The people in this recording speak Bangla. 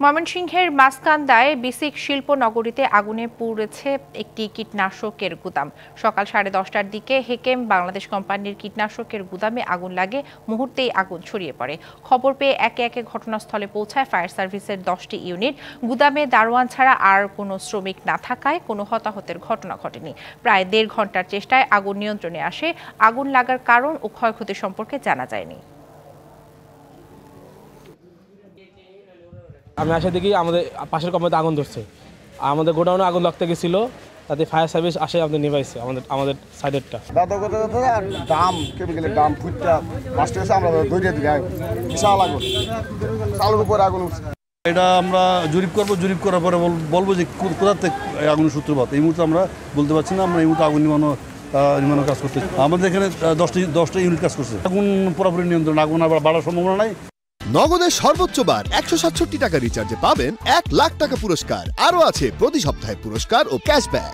ময়মনসিংহের মাসকান্দায় বিসিক শিল্প নগরীতে আগুনে পুড়েছে একটি কীটনাশকের গুদাম। সকাল 10:30টার দিকে হেকেম বাংলাদেশ কোম্পানির কীটনাশকের গুদামে আগুন লাগে। মুহূর্তেই আগুন ছড়িয়ে পড়ে। খবর পেয়ে একে একে ঘটনাস্থলে পৌঁছায় ফায়ার সার্ভিসের 10টি ইউনিট। গুদামে দারোয়ান ছাড়া আর কোনো শ্রমিক না থাকায় কোনো হতাহতের ঘটনা ঘটেনি। প্রায় 1.5 ঘন্টার চেষ্টায় আগুন নিয়ন্ত্রণে আসে। আগুন লাগার কারণ ও ক্ষয়ক্ষতি সম্পর্কে জানা যায়নি। আমি আসে দেখি আমাদের পাশের কোম্পানিতে আগুন ধরছে। আমাদের গোডাউনে আগুন লাগতে গেছিল, তাতে ফায়ার সার্ভিস আসে আমাদের নিভাইছে আমাদের সাইডেরটা। দাম কেমিক্যালের দাম ফুটটা নষ্ট হয়েছে, আমরা দৌড়িয়ে দিই বিশাল আগুন, চালুর উপরে আগুন উঠছে। এটা আমরা জরিপ করবো, জরিপ করার পরে বলবো যে কোথা থেকে আগুনের সূত্রপাত। এই মুহূর্তে আমরা বলতে পারছি না। আমরা এই মুহূর্তে আগুন নির্মাণের কাজ করতে, আমাদের এখানে 10টা ইউনিট কাজ করছে। আগুন পুরোপুরি নিয়ন্ত্রণ, আগুন আবার বাড়ার সম্ভাবনা নাই। নগদের সর্বোচ্চ বার 167 টাকা রিচার্জে পাবেন 1 লাখ টাকা পুরস্কার। আরও আছে প্রতি সপ্তাহে পুরস্কার ও ক্যাশব্যাক।